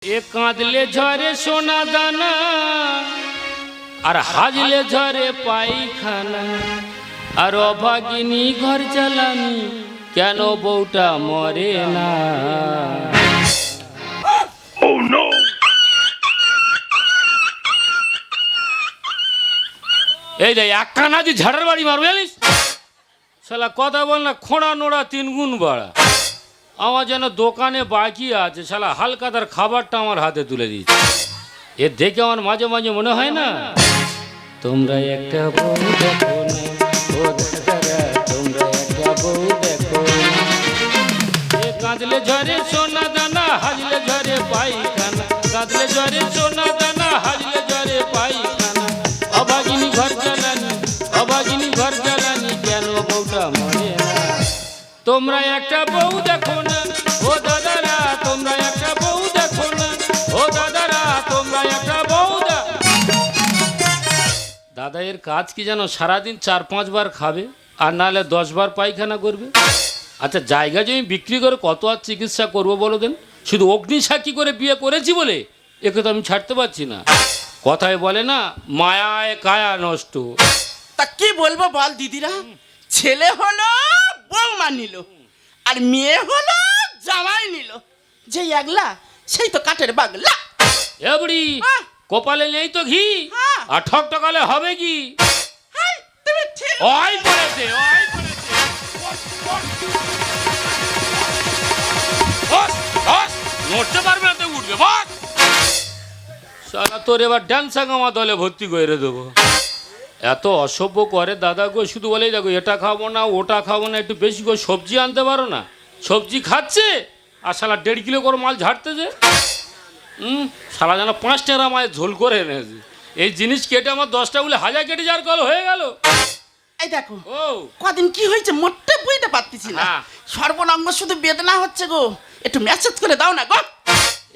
এ কাঁদলে ঝরে সোনা দানা আর হাজলে ঝরে পায়খানা আর অভাগিনী ঘর চালানি কেন বউটা মরে না। এই রে এক কানা দি ঝাড়ার বাড়ি মারবে জানিস শালা কথা বল না খোঁড়া নোড়া 3 গুণ বাড়া। আমার যেন দোকানে বাকি আছে শালা হালকাতার খাবারটা আমার হাতে তুলে দিয়েছে। এ দেখে আমার মাঝে মাঝে মনে হয় না তোমরা একটা বউ দেখো না ও দাদারা তোমরা একটা বউ দেখো না। এ কাঁদলে ঝরে সোনা দানা হাজলে ঝরে পায়খানা কাঁদলে ঝরে সোনা দানা হাজলে ঝরে পায়খানা অভাগিনী ঘর জ্বালানি অভাগিনী ঘর জ্বালানি কেন বউটা মরে না। তোমরা একটা বউ দেখো না ও দাদারা তোমরা একটা বউ দেখো না ও দাদারা তোমরা একটা বউ দাদা এর কাজ কি জানো সারাদিন 4-5 বার খাবে আর নাহলে 10 বার পায়খানা করবে। আচ্ছা জায়গা জমি বিক্রি করে কত আর চিকিৎসা করবো বলো দেন। শুধু অগ্নি সাক্ষী করে বিয়ে করেছি বলে একে তো আমি ছাড়তে পারছি না। কথায় বলে না মায়ায় কায়া নষ্ট। তা কি বলবো বল দিদিরা, ছেলে হলো বৌমা নিল আর মেয়ে হলো জামাই নিল, যে একলা সেই তো কাঠের বাগলা। এ বুড়ি কপালে নেই তো ঘি আর ঠক টকালে হবে কি। তুমি ঠিক ওই পড়েছে ওই নড়তে পারবে না তো উঠবে বস শালা তোর এবার ড্যান্সাং আমার দলে ভর্তি করে দেবো। এত অসভ্য করে দাদা গো, শুধু বলেই দেখো এটা খাবো না ওটা খাবো না, একটু বেশি করে সবজি আনতে পারো না। সবজি খাচ্ছে আর শালা 1.5 কিলো করে মাল ঝাড়তেছে। শালা যেন 5 টাকা মায়ের ঝোল করে এনেছে। এই জিনিস কেটে আমার 10টা বলে 1000 কেটে যাওয়ার কল হয়ে গেল। এই দেখো ও কদিন কি হয়েছে মোটে বুঝতে পারতেছি না, সর্বনাঙ্গ শুধু বেদনা হচ্ছে গো, একটু মেসেজ করে দাও না গো।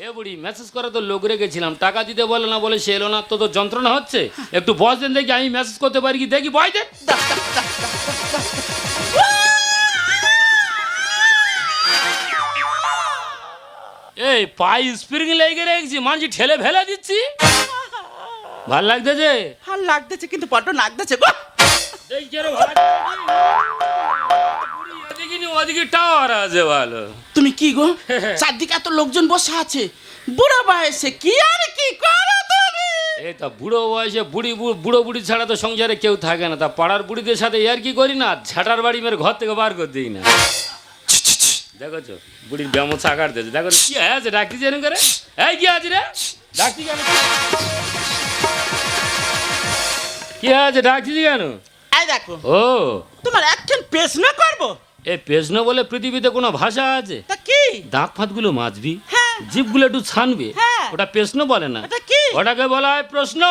এ বুড়ি মেসেজ করে তো লোক রেখেছিলাম, টাকা দিতে বলে না বলে সে এলো না, তো যন্ত্রণা হচ্ছে। একটু বস দেন দেখি আমি মেসেজ করতে পারি কি দেখি বয় দেন। এই পাই স্প্রিং লেগে রেখেছি মানছি ঠেলে ফেলে দিচ্ছি। ভাল লাগতেছে ভাল লাগতেছে কিন্তু বড্ড লাগতেছে গো। ওদিকে টাওয়ার আছে ভালো। তুমি কি গো চারদিকে এত লোকজন বসে আছে, বুড়ো বয়সে কি আর কি করো তুমি? এই তা বুড়ো বয়সে বুড়ো বুড়ি ছাড়া তো সংসারে কেউ থাকে না, তা পাড়ার বুড়িদের সাথে আর কি করি না, ঝাঁটার বাড়ি মেরে ঘর থেকে বার করে দিই না। দেখো বুড়ির ব্যায়াম চাকার দিয়েছে, দেখো কি আছে ডাকছি এরকম করে। এই কি আছে রে ডাকছি কেন, কি আছে ডাকছি কেন? এই দেখো ও তোমার একজন প্রশ্ন করবো। এই প্রশ্ন বলে পৃথিবীতে কোনো ভাষা আছে? তা কি? দাঁত ফাঁতগুলো মাজবি, হ্যাঁ। জিভগুলো একটু ছানবি, হ্যাঁ। ওটা প্রশ্ন বলে না, এটা কি? ওটাকে বলা হয় প্রশ্ন।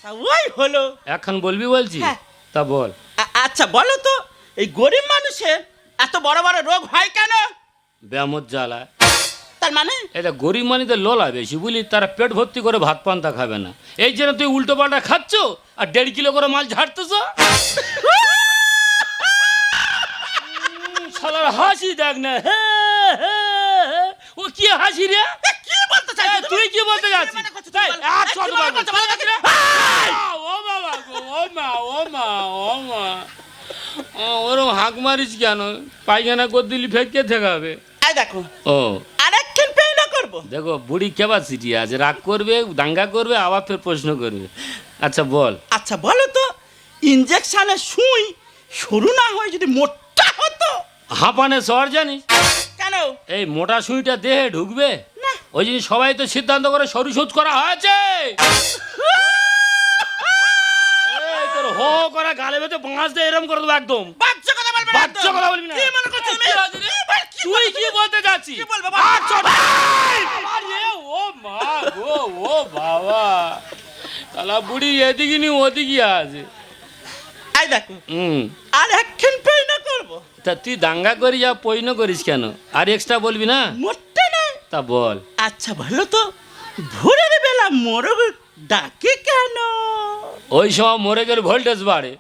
তা ওই হলো। এখন বলবি বলছি? হ্যাঁ। তা বল। আচ্ছা বলো তো এই গরিব মানুষের এত বড় বড় রোগ হয় কেন? ব্যামত জ্বালায়। তার মানে এটা গরিব মানুষদের লোলা বেশি বুঝলি, তারা পেট ভর্তি করে ভাত পান্তা খাবে না। এই জন্য তুই উল্টো পাল্টা খাচ্ছ আর 1.5 কিলো করে মাল ঝাড়তেছ। শালার হাসি দেখ না, ও কি হাসি রে? কি বলতে চাই তুই কি বলতে যাচ্ছিস? ও বাবা গো, ও মা ও মা ও মা, ওরম হাঁক মারিস কেন? পায়খানা করে দিলি ফেঁকে থেকাবে। এই দেখো ও আরেকজন পেই না করবো। দেখো বুড়ি ক্যাপাসিটি আছে, রাগ করবে দাঙ্গা করবে আবার ফের প্রশ্ন করবে। আচ্ছা বল। আচ্ছা বলো তো ইনজেকশনের সুই সরু না হয় যদি মোটা হতো? হাঁপানে শহর জানিস কেন? এই মোটা সুইটা দেহে ঢুকবে না। ওই জন্য সবাই তো সিদ্ধান্ত করে সরু সুচ করা হয়েছে। এই তোর হো করা গালে বেঁধে বাঁশ দিয়ে এরম করে দেবো একদম। বাচ্চা কথা বলবে না, বাচ্চা কথা বলবি না। কি মনে করছো তুমি? তুই কি বলতে যাচ্ছিস? কি বলবো? ও মা গো, ও বাবা, তালা বুড়ি এদিকে নি ওদিকে আছে। এই দেখো আর একজন পেই না করবো। তা তুই দাঙ্গা করি যা পৈন করিস কেন? আর এক্সট্রা বলবি না? মোটে না। তা বল। আচ্ছা ভালো তো ভোরের বেলা মোরগ ডাকে কেন? ওই সময় মরে গেলে ভোল্টেজ বাড়ে।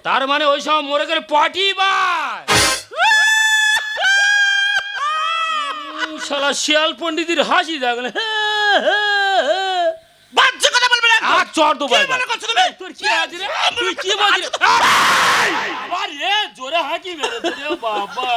তার মানে ওই সময় মরে গেলে পটি বাড়ে। শালা শিয়াল পণ্ডিতের হাসি দেখলে বাজে কথা বলবি না আর চর তো কি মনে করছো তুমি? তোর কি আছে রে তুই কি বলছিস আরে জোরে হাঁকি মেরে দে বাবা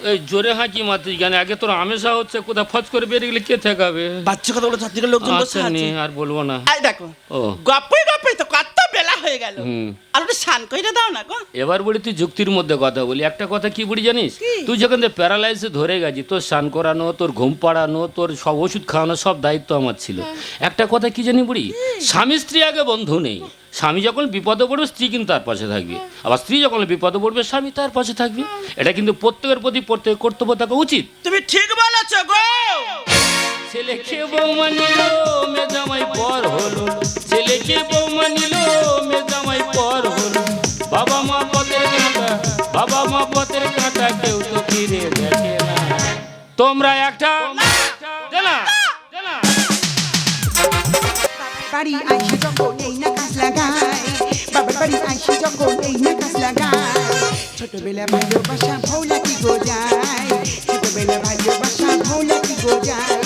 এই জোরে হাঁকি মারতিস কেন আগে তোর আমেশা হচ্ছে কোথা ফচ করে বেরিয়ে গেলে কে ঠেকাবে বাচ্চা কথা বলে চারদিকে লোকজন বসে আচ্ছা আছে নে আর বলবো না এই দেখো ও গপ্পে গপ্পে তো কত বেলা হয়ে গেল হুম। আর ওটা শান কইরা দাও না গো এবার বলি তুই যুক্তির মধ্যে কথা বলি একটা কথা কি বুড়ি জানিস কি? তুই যখন প্যারালাইসে ধরে গেছি তোর স্নান করানো তোর ঘুম পাড়ানো তোর সব ওষুধ খাওয়ানো সব দায়িত্ব আমার ছিল একটা কথা কি জানি বুড়ি স্বামী স্ত্রী আগে বন্ধু নেই স্বামী যখন বিপদে পড়বে স্ত্রী কিন্তু তার পাশে থাকবে আবার স্ত্রী যখন বিপদে পড়বে স্বামী তার পাশে থাকবে এটা কিন্তু প্রত্যেকের প্রতি প্রত্যেক কর্তব্য থাকা উচিত তুমি ঠিক বলেছো গো ছেলেকে বউ মানিল মে জামাই পর হলো ছেলেকে বউ মানিল মে জামাই পর হলো বাবা মা পথের কাঁটা কেউ তো ফিরে দেখে না তোমরা একটা দে না বাড়ি আইসে যখন এই না কাজ লাগায় বাবার বাড়ি আইসে যখন এই না কাজ লাগায় ছোটবেলা ভালোবাসা ভোলা কি গো যায় ছোটবেলা ভালোবাসা ভোলা কি গো যায়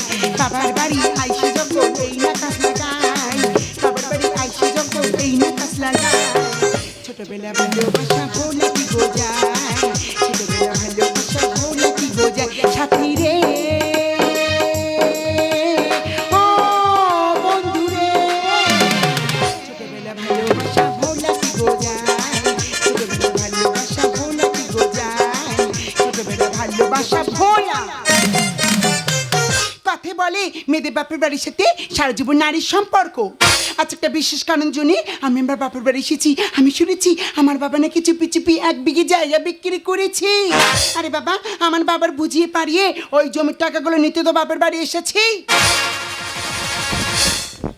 বাবার বাড়ি আইসে যখন এই না কাজ লাগায় বাবার বাড়ি আইসে যখন এই না কাজ লাগায় ছোটবেলা ভালোবাসা ভোলা কি গো যায় ছোটবেলা ভালোবাসা ভোলা কি গো যায় সাথী রে কথা বলে মেয়েদের বাপের বাড়ির সাথে সারা জীবন নারীর সম্পর্ক আচ্ছা একটা বিশেষ কারণ জন্য আমি আমার বাপের বাড়ি এসেছি আমি শুনেছি আমার বাবা নাকি চুপি চুপি 1 বিঘে জায়গা বিক্রি করেছি আরে বাবা আমার বাবার বুঝিয়ে পারিয়ে ওই জমির টাকাগুলো নিতে তো বাপের বাড়ি এসেছি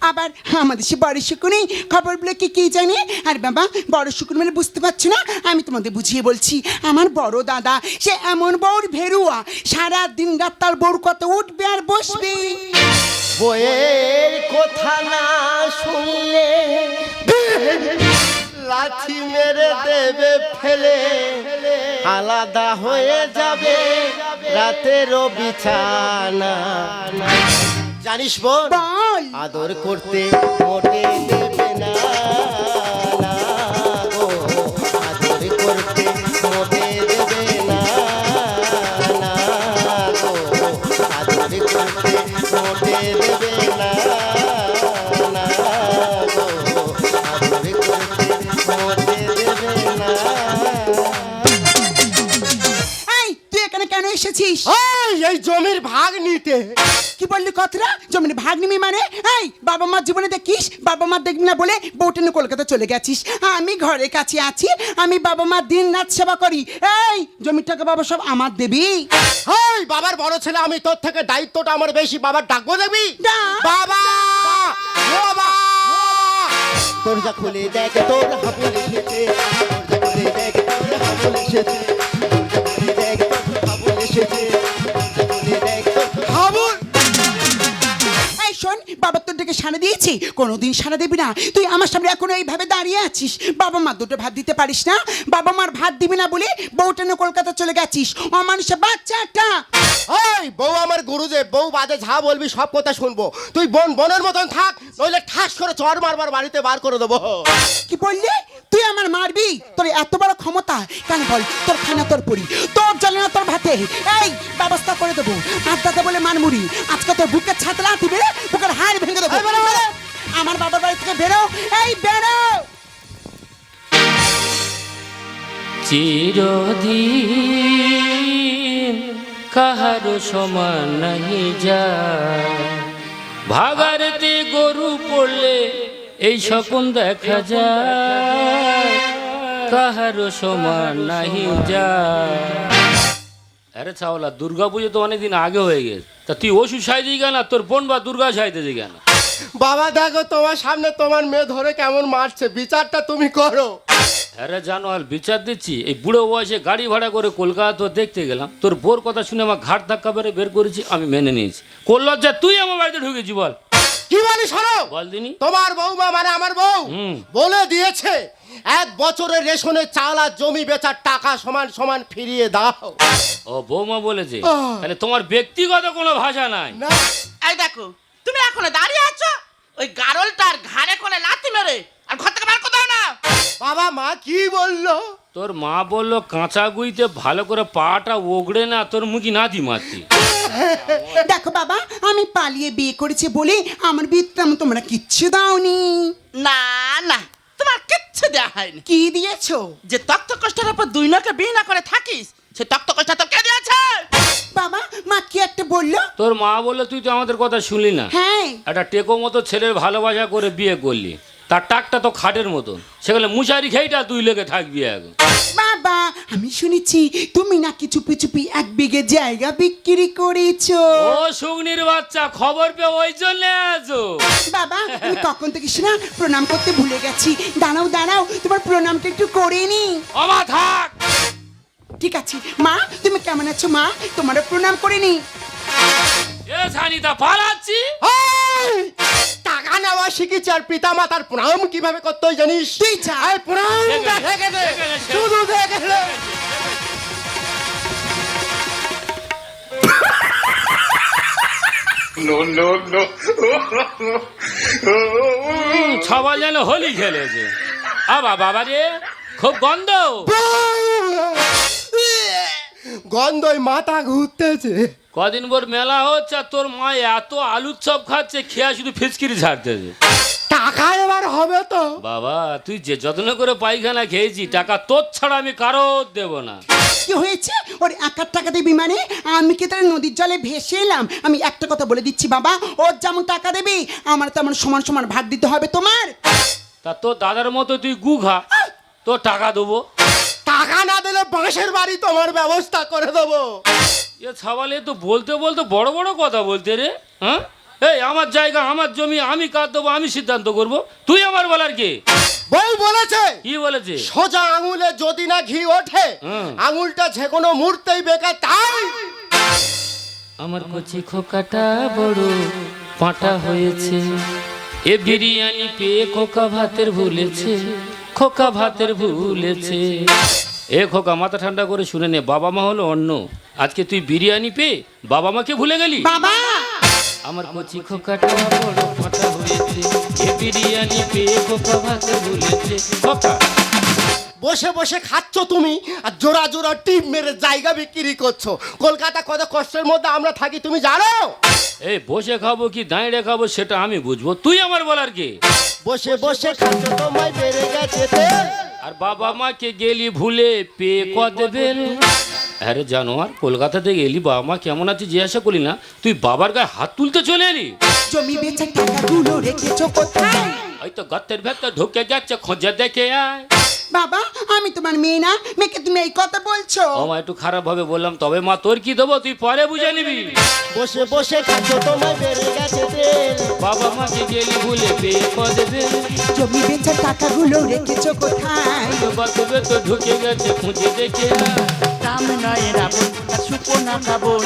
আবার আমাদের সে বড় শুকুনি খবরগুলো কি জানে আর বাবা বড় শুকুন মানে বুঝতে পারছো না আমি তোমাদের বুঝিয়ে বলছি আমার বড় দাদা সে এমন বউর ভেরুয়া সারা দিন রাত তার বউর কত উঠবে আর বসবে বইয়ের কথা না শুনলে লাঠি মেরে দেবে ফেলে আলাদা হয়ে যাবে রাতেরও বিছানা জানিস বোন বল আদর করতে মোটে দেবে না না গো আদর করতে মোটে দেবে না না গো আদর করতে মোটে দেবে না না গো আদর করতে মোটে দেবে না এই তুই এখানে কেন এসেছিস এই জমির ভাগ নিতে কি বললি কথাটা জমিনে ভাগ নিবি মানে এই বাবা মার জীবনে দেখিস বাবা মা দেখবি না বলে বউটা নিয়ে কলকাতা চলে গেছিস আমি ঘরের কাছে আছি আমি বাবা মার দিন রাত সেবা করি এই জমির টাকা বাবা সব আমার দেবি হেই বাবার বড় ছেলে আমি তোর থেকে দায়িত্বটা আমার বেশি বাবার ডাকবো দেখবি ডাক। বাবা বাবা দরজা খুলে দেখ তোর হাবুল এসেছে দরজা খুলে দেখ তোর হাবুল এসেছে দরজা খুলে দেখ তোর হাবুল এসেছে দরজা খুলে দেখ তোর হাবুল এই শোন বাবা তোর দিকে সাড়া দিয়েছি কোনোদিন সাড়া দিবি না তুই আমার সামনে এখনো এইভাবে দাঁড়িয়ে আছিস বাবা মা দুটো ভাত দিতে পারিস না বাবা মার ভাত দিবি না বলে বউটা নিয়ে কলকাতা চলে গেছিস অমানুষে বাচ্চা একটা ওই বউ আমার গুরুদেব বউ বাদে যা বলবি সব কথা শুনবো তুই বোনের মতন থাক নইলে ঠাস করে চড় মারবার বাড়িতে বার করে দেবো কি বললি তুই আমার মারবি তোর এত বড় ক্ষমতা কেন বল তোর খানা তোর পুরি তোর জ্বলে না তোর ভাতে এই ব্যবস্থা করে দেবো আড্ডাতে বলে মানমুড়ি আজকে তোর বুকের ছাতলা লাথি বেড়ে বুকের হাড় ভেঙে দেবো বেরো। আমার বাবার বাড়ি থেকে বেরো এই বেরো চিরদিন কাহারো সমান নাহি যায় ভাগারেতে গরু পড়লে এই স্বপন দেখা যায় কাহারো সমান নাহি যায় আরে চাওলা দুর্গা পুজো তো অনেকদিন আগে হয়ে গেছে তা তুই ওষুধ সাইতে কেন তোর বোন বা দুর্গা সাইতেছে কেন বাবা দেখো তোমার সামনে তোমার মেয়ে ধরে কেমন মারছে বিচারটা তুমি করো আরে জানো আর বিচার দিচ্ছি এই বুড়ো বয়সে গাড়ি ভাড়া করে কলকাতা তো দেখতে গেলাম তোর বোর কথা শুনে আমার ঘাট ধাক্কা বেড়ে বের করেছি আমি মেনে নিয়েছি কোন লজ্জা তুই আমার বাড়িতে ঢুকেছি বল কি বলি শোনো বল দিনি তোমার বৌমা মানে আমার বউ হুম। বলে দিয়েছে 1 বছরের রেশনের চাল আর জমি বেচার টাকা সমান সমান ফিরিয়ে দাও। ও বৌমা বলেছে, তাহলে তোমার ব্যক্তিগত কোনো ভাষা নাই? না এই দেখো, তুমি এখনো দাঁড়িয়ে আছো, ওই গারলটার ঘাড়ে করে লাথি মেরে আর ঘর থেকে বার কোথাও না। বাবা মা কি বললো? তোর মা বললো কাঁচা গুইতে ভালো করে পাটা ওগড়ে না তোর মুখি নাতি মারতি। দেখো বাবা, আমি পালিয়ে বিয়ে করেছি বলে আমার বিয়েতে তোমরা কিচ্ছু দাওনি। না না, তোমার কিচ্ছু দেওয়া হয়নি। কি দিয়েছো? যে তক্ত কষ্টের উপর দুই নকে বিয়ে না করে থাকিস, সে তক্ত কষ্ট তো কে দিয়েছে? বাবা, মা কি একটা বললো? তোর মা বললো তুই তো আমাদের কথা শুনলি না। হ্যাঁ। একটা টেকো মতো ছেলের ভালোবাসা করে বিয়ে করলি, তার টাকটা তো খাটের মতন, সেগুলো মুশারি খেয়েটা তুই লেগে থাকবি এখন। বাবা, আমি শুনেছি তুমি নাকি চুপি চুপি 1 বিঘে জায়গা বিক্রি করেছো। ও শুগনির বাচ্চা, খবর পেয়ে ওই জন্য আছো। বাবা, আমি কখন থেকে শোনা প্রণাম করতে ভুলে গেছি। দাঁড়াও দাঁড়াও, তোমার প্রণামটা একটু করে নি। আমা থাক। ঠিক আছে মা, তুমি কেমন আছো মা? তোমারও প্রণাম করে নি। এ সানিতা পালাচ্ছি। এই, টাকা নেওয়া শিখেছি আর পিতা মাতার প্রণাম কিভাবে করতে হয় জানিস? তুই যা। এই প্রণাম দেখে দে, শুধু দেখে দে। সবাই যেন হোলি খেলেছে। বাবা রে, খুব গন্ধ। গন্ধই মাথা ঘুরতেছে। কদিন পর মেলা হচ্ছে আর তোর মা এত আলুর চপ খাচ্ছে, খেয়া শুধু ফিচকিরি ছাড়তেছে। টাকা এবার হবে তো? বাবা, তুই যে যত্ন করে পায়খানা খেয়েছি, টাকা তোর ছাড়া আমি কারো দেব না। কি হয়েছে? ওর 1 টাকা দেবি মানে? আমি কি তার নদীর জলে ভেসে এলাম? আমি একটা কথা বলে দিচ্ছি বাবা, ওর যেমন টাকা দেবে আমার তেমন সমান সমান ভাগ দিতে হবে তোমার। তা তোর দাদার মতো তুই গু খা, তোর টাকা দেবো। টাকা না দিলে বাঁশের বাড়ি তোমার ব্যবস্থা করে দেবো। এ ছাওয়ালে তো বলতে বলতে বড় বড় কথা বলতে রে। হ্যাঁ, এই আমার জায়গা, আমার জমি, আমি কার দেবো, আমি সিদ্ধান্ত করব। তুই আমার বলার কে? বউ বলেছে, কি বলেছে? সোজা আঙুলে যদি না ঘি ওঠে, আঙুলটা যে কোনো মুহূর্তেই বেকার। তাই আমার কচি খোকাটা বড় পাটা হয়েছে, এ বিরিয়ানি পেয়ে খোকা ভাতের ভুলেছে, খোকা ভাতের ভুলেছে। এ খোকা, মাথা ঠান্ডা করে শুনে নে, বাবা মা হলো অন্য। আজকে তুই বিরিয়ানি পেয়ে বাবা মাকে ভুলে গেলি। বাবা, আমার কচি খোকাটা বড় ফাটা হয়েছে, এ বিরিয়ানি পেয়ে খোকা ভাতে ভুলেছে। খোকা, বসে বসে খাচ্ছ তুমি আর জোড়া জোড়া টিপ মেরে জায়গা বিক্রি করছো। কলকাতা কত কষ্টের মধ্যে আমরা থাকি তুমি জানো? এই বসে খাবো কি দাঁড়িয়ে খাবো সেটা আমি বুঝবো, তুই আমার বলার কে? বসে বসে খাচ্ছ তোমায় বেড়ে গেছে তেল। আর বাবা মাকে গেলি ভুলে পেয়ে কদেবেন। আরে জানোয়ার, কলকাতা থেকে এলি, বাবা মা কেমন আছে জিজ্ঞাসা করলি না, তুই বাবার গায়ে হাত তুলতে চলে এলি। জমি বেচার টাকাগুলো রেখেছো কোথায়? ওই তো গর্তের ভেতর ঢুকে যাচ্ছে, খোঁজে দেখে আয়। বাবা, আমি তোমার মেয়ে না, মেয়েকে তুমি এই কথা বলছো? ও মা, একটু খারাপ ভাবে বললাম, তবে মা তোর কি দেবো তুই পরে বুঝে নিবি। বসে বসে খাচ্ছ তোমায় বেড়ে গেছে তেল। বাবা মাকে গেলি ভুলে পেয়ে কদেবেন। জমি বেচার টাকাগুলো রেখেছো কোথায়? তো গর্তের ভেতর ঢুকে গেছে, খুঁজে দেখে আয়। রাম নয় রাবণ, তার সুপনা খাবন।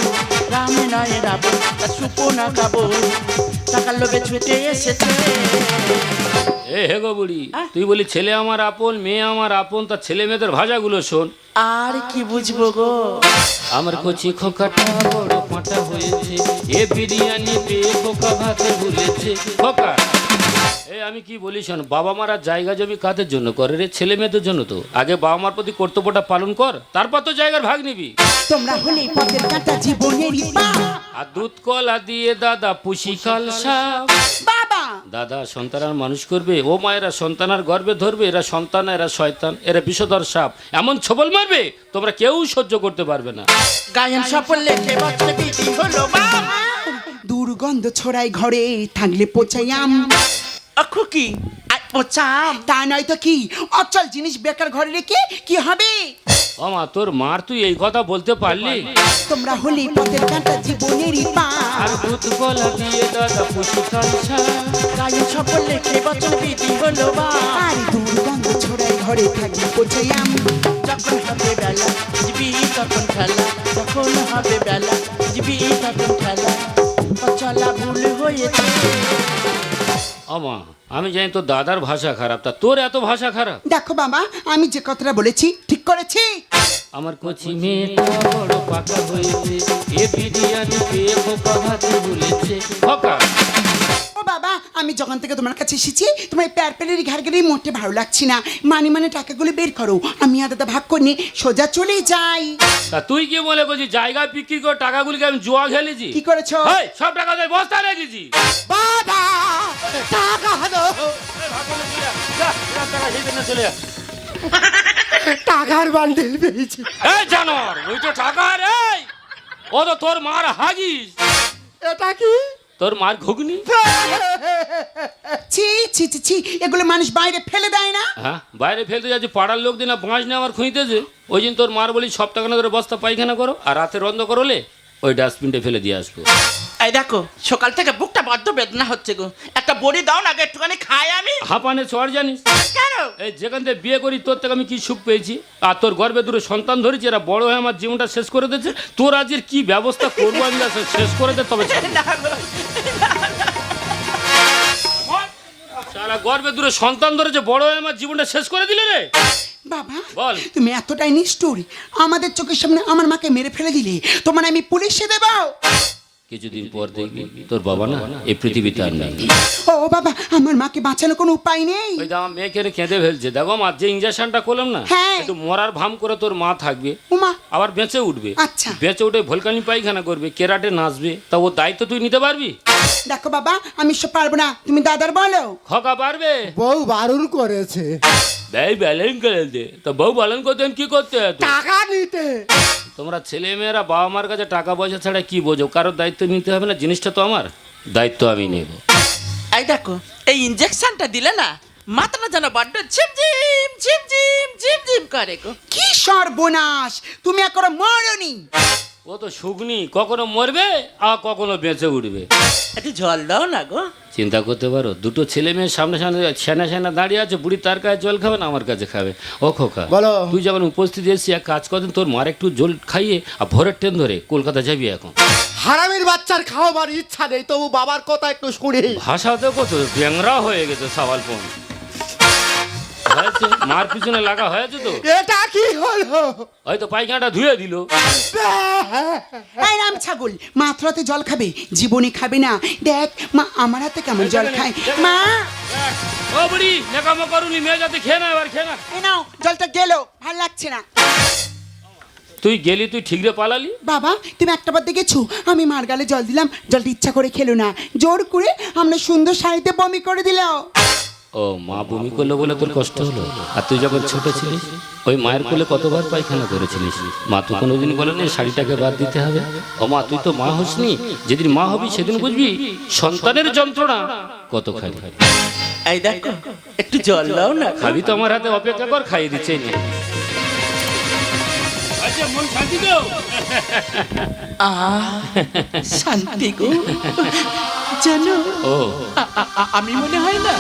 রাম নয় রাবণ, তার সুপনা খাবন। টাকার লোভে ছুটে এসেছে। এ হে গো বুড়ি, তুই বলি ছেলে আমার আপন, মেয়ে আমার আপন, তার ছেলে মেয়েদের ভাষাগুলো শোন। আর কি বুঝবো গো? আমার কচি খোকাটা বড় পাঁটা হয়েছে, এ বিরিয়ানি পেয়ে খোকা ভাতে ভুলেছে। খোকা, আমি কি বলি শোন, বাবা মারা জায়গা জমি কাদের জন্য করে রে? ছেলে মেয়েদের জন্য। তো আগে বাবা মার প্রতি কর্তব্যটা পালন কর, তারপর তো জায়গার ভাগ নিবি। তোমরা হলে পথের কাঁটা জীবনেরই পাপ। আর দুধ কলা দিয়ে দাদা পুষি কাল সাপ। বাবা, দাদা সন্তান আর মানুষ করবে, ও মায়েরা সন্তান আর গর্বে ধরবে, এরা সন্তান, এরা শয়তান, এরা বিষধর সাপ, এমন ছবল মারবে তোমরা কেউ সহ্য করতে পারবে না। গায়ন সফল লেখে বছর বিধি হলো বাবা। দুর্গন্ধ ছড়াই ঘরে থাকলে পচাই আম। খুকি পচাম। তা নয় তো কি, অচল জিনিস বেকার ঘরে রেখে কি হবে? ও মা, তোর মার তুই এই কথা বলতে পারলি? তোমরা হলে পথের কাঁটা জীবনেরই পাপ। আর দুধ কলা দিয়ে দাদা পুষি কাল সাপ। গায়ন সফল লেখে বছর বিধি হলো বাবা। আর দুর্গন্ধ ছড়াই ঘরে থাকলে পচাই আম। যখন হবে বেলা জিবি তখন খেলা। যখন হবে বেলা জিবি তখন খেলা। চলা ভুল হয়েছে। আমা আমি জানি তোর দাদার ভাষা খারাপ, তা তোর এত ভাষা খারাপ? দেখো বাবা, আমি যে কথাটা বলেছি ঠিক করেছি। আমার কচি মেয়েটা বড় পাকা হয়েছে, এ বিরিয়ানি পেয়ে খোকা ভাতে বলেছে খোকা। ও বাবা, আমি যখন থেকে তোমার কাছে এসেছি তোমার প্যারপেলের ঘাড় গেলেই মোটে ভালো লাগছে না। মানে টাকাগুলো বের করো, আমি আদাটা ভাগ করে নিয়ে সোজা চলে যাই। তা তুই কি বলে করছিস জায়গা বিক্রি করে টাকাগুলিকে আমি জুয়া খেলেছি? কি করেছো? এই, সব টাকা তোর বস্তা রেখেছি। বাবা টাকা দাও, চলে যা। টাকার বান্ডিল পেয়েছি। এই জানোয়ার, ওই তো টাকা রে, ও তো তোর মার হাগিস। এটা কি? তোর মার ঘুগনি। ছি ছি ছি ছি, এগুলো মানুষ বাইরে ফেলে দেয় না? হ্যাঁ, বাইরে ফেলতে যাচ্ছে, পাড়ার লোক দিন বাঁশ নিয়ে আমার খুঁজতেছে। ওই দিন তোর মার বলি সব টাকা না করে বস্তা পায়খানা করো, আর রাতে রন্ধ করলে ওই ডাস্টবিনটা ফেলে দিয়ে আসবো। এই দেখো, সকাল থেকে বুকটা বড্ড বেদনা হচ্ছে গো, একটা বড়ি দাও না, আগে একটুখানি খাই আমি। হাঁপানে চড় জানিস? কেন? এই যেখান থেকে বিয়ে করি তোর থেকে আমি কি সুখ পেয়েছি, আর তোর গর্বে দূরে সন্তান ধরেছি, এরা বড় হয়ে আমার জীবনটা শেষ করে দিয়েছে। তোর আজকের কি ব্যবস্থা করবো আমি শেষ করে দে, তবে ছাড়বো। না গো, সারা গর্বে দূরে সন্তান ধরেছে, বড় হয়ে আমার জীবনটা শেষ করে দিলে রে। বাবা বল। তুমি এতটাই নিষ্ঠুর, আমাদের চোখের সামনে আমার মাকে মেরে ফেলে দিলে, তোমার আমি পুলিশে দেব। কিছুদিন পর দেখবি তোর বাবা না এই পৃথিবীতে আর নেই। ও বাবা, আমার মাকে বাঁচানোর কোনো উপায় নেই? ওই তো আমার মেয়েকে কেঁদে ফেলছে। দেখো মা, যে ইঞ্জেকশনটা করলাম না, হ্যাঁ। একটু মরার ভাম করে তোর মা থাকবে, উমা, আবার বেঁচে উঠবে। আচ্ছা। বেঁচে উঠে ভলকানি পায়খানা করবে, কেরাটে নাচবে, তা ও দায়িত্ব তুই নিতে পারবি? দেখো বাবা, আমি সব পারবো না, তুমি দাদার বলো। খকা পারবে? বউ বারণ করেছে ভাই ব্যালেন্স করে দে। তা বউ বালন করতে আমি কি করতে হতো? টাকা নিতে। তোমরা ছেলে মেয়েরা বাবা মার কাছে টাকা পয়সা ছাড়া কি বোঝো? কারোর দায়িত্ব নিতে হবে না, জিনিসটা তো আমার, দায়িত্ব আমি নেব। এই দেখো, এই ইনজেকশনটা দিলে না মাথাটা যেন বড্ড ঝিমঝিম ঝিমঝিম ঝিমঝিম করে গো। কি সর্বনাশ, তুমি এখনো মরনি। ও তো শুকনি, কখনো মরবে আর কখনো বেঁচে উঠবে। একটু জল দাও না গো। চিন্তা করতে পারো, দুটো ছেলে মেয়ের সামনে সামনে সেনা সেনা দাঁড়িয়ে আছে, বুড়ি তার কাছে জল খাবে না আমার কাছে খাবে? ও খোকা, বলো। তুই যখন উপস্থিত এসেছি, এক কাজ করদিন, তোর মার একটু জল খাইয়ে আর ভোরের ট্রেন ধরে কলকাতা যাবি এখন। হারামির বাচ্চার খাওয়াবার ইচ্ছা নেই, তবু বাবার কথা একটু শুনি। ভাষাতে কত ব্যাংরা হয়ে গেছে সাবাল পন হয়েছে, মার পিছনে লাগা হয়েছে তো। এটা কি হলো? হয়তো পায়খানাটা ধুয়ে দিল। এই রাম ছাগল, মা রাতে জল খাবে, জীবনে খাবে না। দেখ মা আমার হাতে কেমন জল খায়। মা, ও বুড়ি নেকামো করুনি, মেয়ে যাতে খেয়ে না, এবার খেয়ে না। এ নাও জলটা গেলো, ভাল লাগছে না। তুই গেলি, তুই ঠিক রে পালালি। বাবা, তুমি একটা বার দেখেছো আমি মার গালে জল দিলাম, জলটা ইচ্ছা করে খেলো না, জোর করে আমরা সুন্দর শাড়িতে বমি করে দিল। ও মা বমি করলো বলে তোর কষ্ট হলো? আর তুই যখন ছোট ছিলিস ওই মায়ের কোলে কতবার পায়খানা করেছিলিস? মা তো কোনোদিন বলেনি শাড়িটাকে বাদ দিতে হবে। ও মা, তুই তো মা হসনি, যেদিন মা হবি সেদিন বুঝবি সন্তানের যন্ত্রণা কত খাই। এই দেখো, একটু জল দাও না। খাবি তো আমার হাতে, অপেক্ষা কর, খাইয়ে দিচ্ছে না। আচ্ছা, মন শান্তি তো? শান্তি গো। জানো, ও আমি মনে হয় না,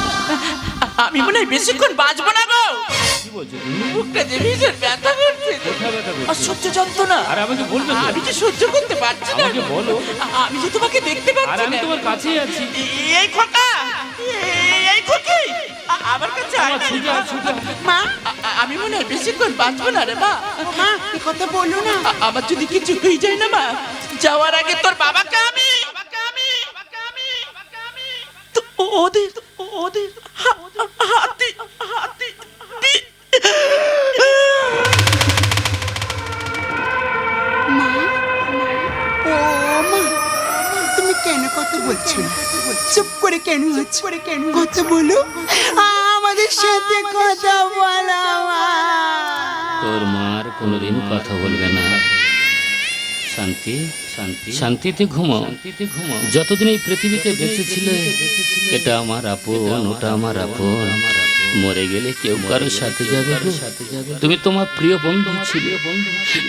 আমি মনে হয় বেশিক্ষণ বাঁচবো না গো। কি বলছো? বুকটা যে ভীষণ ব্যথা করছে, কোথায় ব্যথা করছে? অসহ্য যন্ত্রণা। আর আমাকে বলবে তো? আমি যে সহ্য করতে পারছি না। আমাকে বলো। আমি যে তোমাকে দেখতে আর পাচ্ছি আমি না। তোমার কাছেই আছি। এই খোকা, এই খোকি, আমার কাছে আয় না রে ছুটে মা। আয়, ছুটে আয়। মা, আমি মনে হয় বেশিক্ষণ বাঁচবো না রে মা। মা এ কথা বলো না। আমার যদি কিছু হয়ে যায় না মা, যাওয়ার আগে তোর বাবাকে আমি তো ওদের হাতে মা, ও মা, তুমি কেন কথা বলছো? চুপ করে কেন হচ্ছে? কথা বলো, আমাদের সাথে কথা বলো মা। তোর মার কোনোদিন কথা বলবে না। শান্তি, শান্তি, শান্তিতে ঘুমাও, যতদিন এই পৃথিবীতে বেঁচে ছিলে এটা আমার আপন, ওটা আমার আপন। মরে গেলে কেউ কারোর সাথে যাবে গো। তুমি তোমার প্রিয় বন্ধু ছিলে,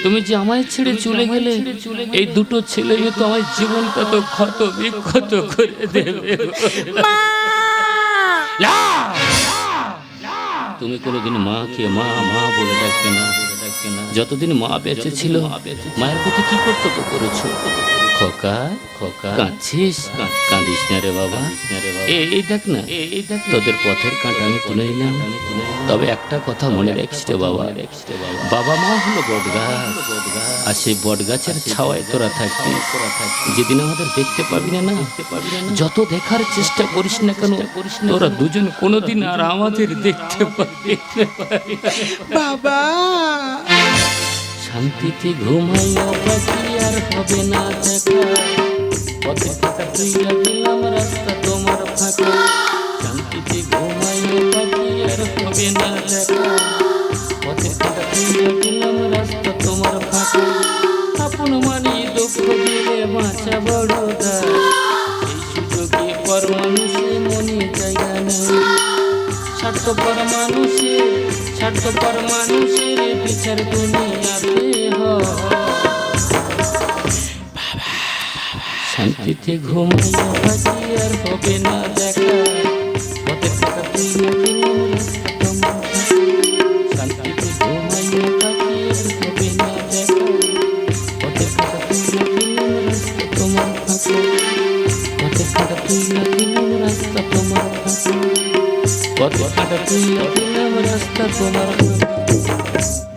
তুমি যে আমায় ছেড়ে চলে গেলে, এই দুটো ছেলে মেয়ে তো আমার জীবনটা তো ক্ষত বিক্ষত করে দেবে। না! তুমি কোনোদিন মাকে মা মা বলে ডাকবে না, যতদিন মা বেঁচে ছিল মায়ের প্রতি কি কর্তব্য করেছো? খোকা খোকা কাঁদছিস? কাঁদিস না রে বাবা। এই দেখ না, এই দেখ তোদের পথের কাঁটা আমি তুলে নিলাম। তবে একটা কথা মনে রাখিস রে বাবা, বাবা মা হলো বট গাছ, আর সেই বট গাছের ছাওয়ায় তোরা থাকবি। যেদিন আমাদের দেখতে পাবি না, যত দেখার চেষ্টা করিস না কেন, তোরা দুজন কোনোদিন আর আমাদের দেখতে পাবি না। বাবা শান্তিতে ঘুমাইও পাখি, আর হবে না দেখা। পথে ফাঁকা তুইয়া দিলাম রাস্তা তোমার ফাঁকা। শান্তিতে ঘুমাইও পাখি, আর হবে না দেখা। পথে ফাঁকা তুইয়া দিলাম রাস্তা তোমার ফাঁকা। আপন মানি দুঃখ দিলে বাঁচা বড় দায়। এই সুযোগে পর মানুষে মনে জায়গা নেই। স্বার্থপর মানুষের বিচার দুনিয়াতে হয়। শান্তিতে ঘুমাইয়া পাখি, আর হবে না দেখা। পথের টাকা তুইয়া দিলাম রাস্তা তোমার ফাঁকা। শান্তিতে ঘুমাইয়া পাখি, আর হবে না দেখা। পথের টাকা তুইয়া দিলাম রাস্তা তোমার ফাঁকা। পথের টাকা তুইয়া দিলাম রাস্তা তোমার ফাঁকা। পথের টাকা তুইয়া দিলাম রাস্তা তোমার ফাঁকা।